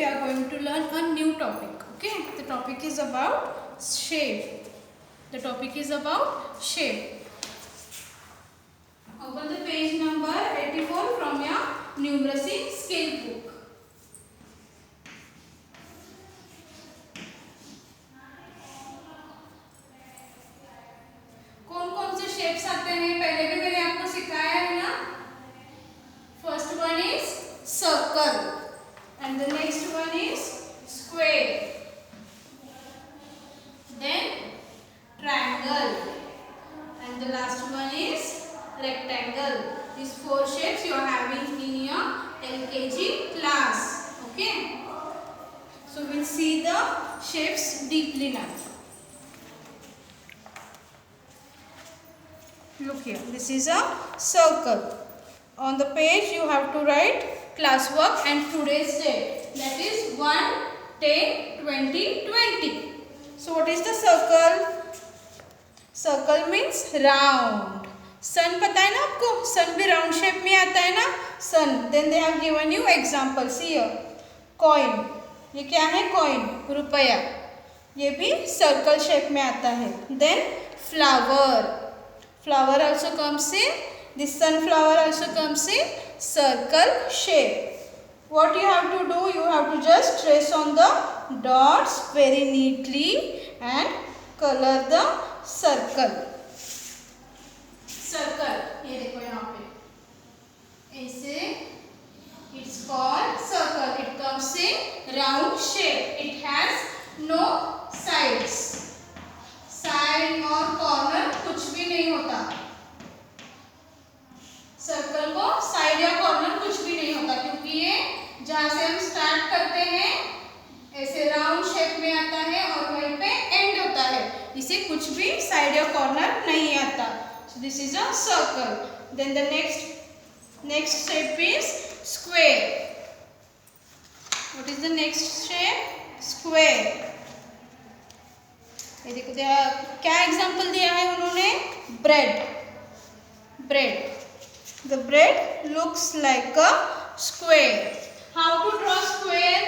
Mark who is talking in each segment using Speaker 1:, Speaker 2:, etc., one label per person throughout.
Speaker 1: we are going to learn a new topic. Okay, the topic is about shape. The topic is about shape. Open the page number 84 from your numeracy scale book. कौन कौन से shapes आते हैं पहले भी मैंने आपको सिखाया है ना. First one is circle and the next one is square, then triangle, and the last one is rectangle. These four shapes you are having in your LKG class. Okay, so we'll see the shapes deeply now. Look here, this is a circle. On the page you have to write classwork and today's date, that is 1/10/2020. So what is the circle? Circle means round. Sun पता है ना आपको, sun भी round shape में आता है ना, sun. Then they have given you example. See here, coin. ये क्या है? coin, रुपया. ये भी circle shape में आता है. Then flower. Flower also comes in. This sunflower also comes in circle shape. What you have to do? You have to just trace on the dots very neatly and color the circle. Circle. ये देखो यहाँ पे ऐसे it's called circle. It comes in round shape. It has no sides. Side और corner कुछ भी नहीं होता. सर्कल को साइड या कॉर्नर कुछ भी नहीं होता क्योंकि ये जहाँ से हम स्टार्ट करते हैं ऐसे राउंड शेप में आता है और वहीं पे एंड होता है. इसे कुछ भी साइड या कॉर्नर नहीं आता. So this is a circle. Then the next shape is square. What is the next shape? Square. ये देखो क्या एग्जांपल दिया है उन्होंने? Bread. Bread. The bread looks like a square. How to draw square?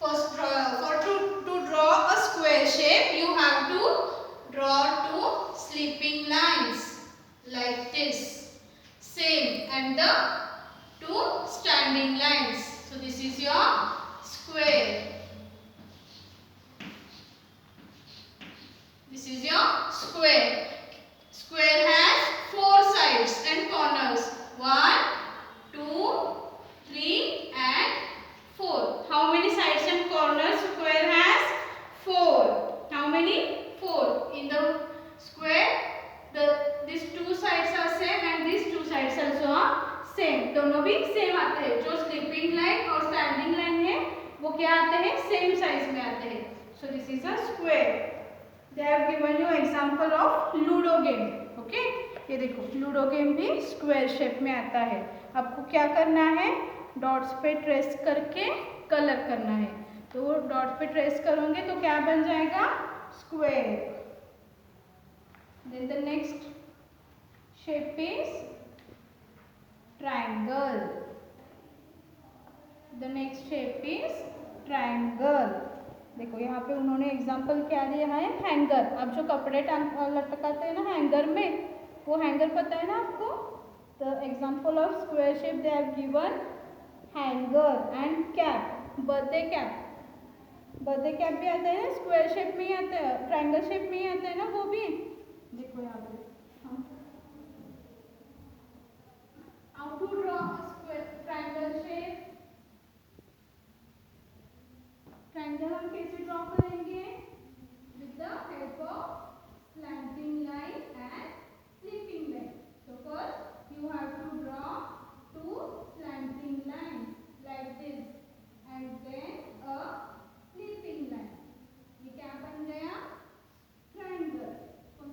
Speaker 1: First, to draw a square shape, you have to draw two sleeping lines like this. Same, and the two standing lines. So this is your square. This is your square. Square has four sides and corners. 1, 2, 3 and 4. How many sides and corners square has? 4. How many? 4. In the square, these two sides are same and these two sides also are same. दोनों भी same आते हैं. जो sleeping line और standing line है वो क्या आते हैं? Same size में आते हैं. So this is a square. They have given you example of ludo game. Okay, ये देखो लूडो गेम भी स्क्वायर शेप में आता है. आपको क्या करना है? डॉट्स पे ट्रेस करके कलर करना है. तो डॉट पे ट्रेस करोगे तो क्या बन जाएगा? Square. Then the next shape is triangle. The next shape is triangle. देखो यहाँ पे उन्होंने एग्जाम्पल क्या दिया है? हैंगर. आप जो कपड़े लटकाते हैं ना हैंगर में, वो हैंगर पता है ना आपको? The example of square shape they have given hanger and cap. Birthday cap. Birthday cap भी आता है ना स्क्वायर शेप में ही आता है, ट्रायंगल शेप में ही आता है ना वो भी. देखो यहाँ पे how to draw triangle shape. Triangle हम कैसे ड्रॉ करेंगे? With the help of slanting line and sleeping line. So first you have to draw two slanting line like this and then a sleeping line. ये क्या बन गया? Triangle. कौन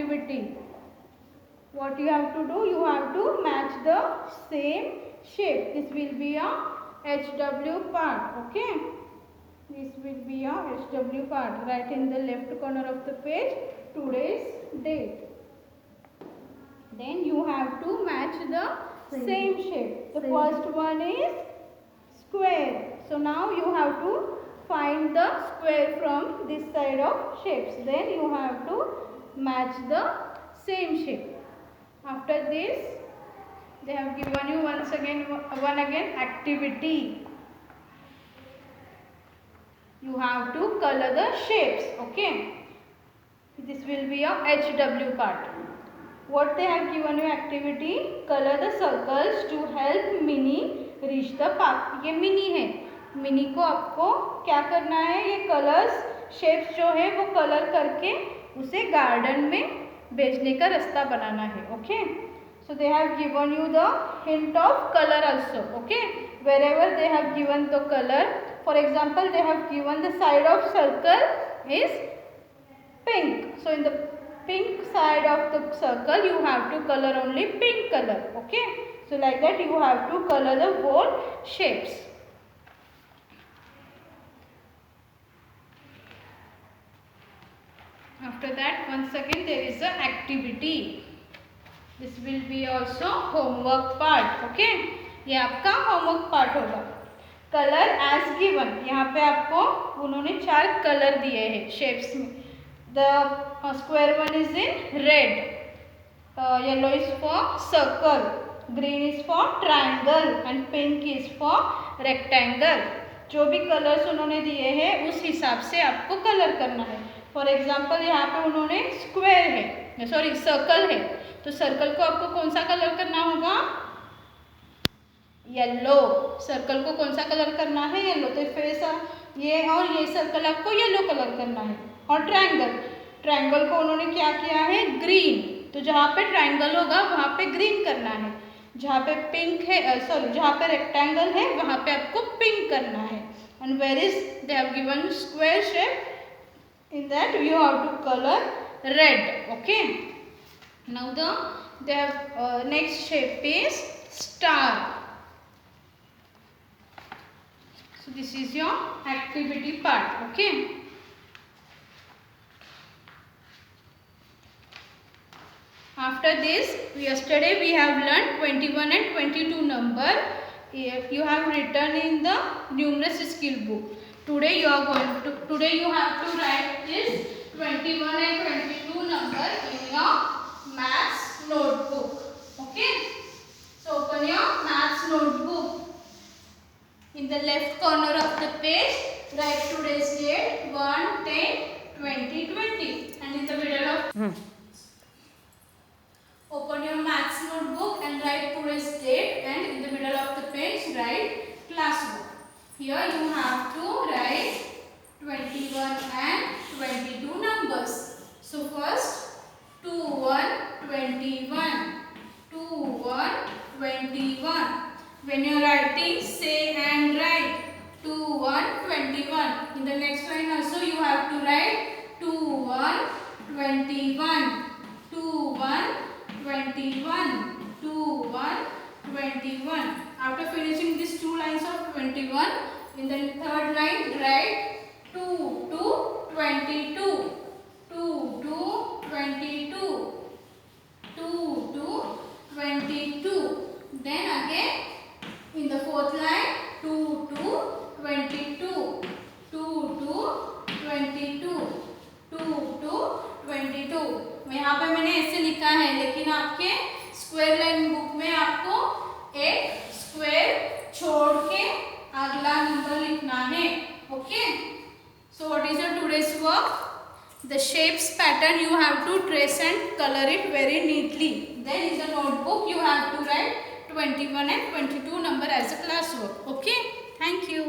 Speaker 1: activity. What you have to do? You have to match the same shape. This will be a HW part. Okay. This will be a HW part. Write in the left corner of the page today's date. Then you have to match the same shape. The first one is square. So now you have to find the square from this side of shapes. Then you have to match the same shape. After this, they have given you one again activity. You have to color the shapes. Okay. This will be a HW part. What they have given you activity? Color the circles to help Minnie reach the park. ये mini है. Mini को आपको क्या करना है? ये colours shapes जो है वो कलर करके उसे गार्डन में भेजने का रास्ता बनाना है. Okay. So they have given you the hint of color also. Okay. Wherever they have given the color. For example, they have given the side of circle is pink. So in the pink side of the circle you have to color only pink color. Okay. So like that you have to color the whole shapes. After that, once again there is a activity. This will be also homework part. Okay. ये आपका homework part होगा. Color as given. यहाँ पे आपको उन्होंने 4 colour दिए हैं shapes में. The square one is in red. Yellow is for circle. Green is for triangle and pink is for rectangle. जो भी कलर्स उन्होंने दिए हैं उस हिसाब से आपको कलर करना है. फॉर एग्जाम्पल यहाँ पे उन्होंने स्क्वायर है, सॉरी सर्कल है, तो सर्कल को आपको कौन सा कलर करना होगा? येलो. सर्कल को कौन सा कलर करना है? येलो. तो फिर ये और ये सर्कल आपको येलो कलर करना है. और ट्रायंगल को उन्होंने क्या किया है? ग्रीन. तो जहाँ पे ट्रायंगल होगा वहाँ पे ग्रीन करना है. जहाँ पे पिंक है, सॉरी जहाँ पे रेक्टेंगल है वहाँ पे आपको पिंक करना है. And where is they have given square shape, in that you have to colour red. Okay. Now they have next shape is star. So this is your activity part. Okay. After this, yesterday we have learned 21 and 22 number. You have written in the numerous skill book. Today you are going to. Today you have to write this 21 and 22 number in your maths notebook. Okay. So open your maths notebook. In the left corner of the page, write today's date 1/10/2020, and in the middle of open your maths notebook and write today's date, and in the middle of the page write classwork. Here you have to write 21 and 22 numbers. So first 2 1 21, 2 1 21. When you are writing, say and write 2 1 21. In the next line also you have to write 2 1 21, 2 1 21, 2 1 21. After finishing these 2 lines of 21, in the third line write 2 2 22, 2 2 22, 2 2 22. Then again in the fourth line 2 2 22, 2 2 22, 2 2 22. यहाँ पे मैंने ऐसे लिखा है, लेकिन आपके square line book में आपको एक स्क्वायर छोड़ के अगला नंबर लिखना है. Okay. So what is your today's work? The shapes pattern you have to trace and color it very neatly. Then in the notebook you have to write 21 and 22 number as a classwork. Okay. Thank you.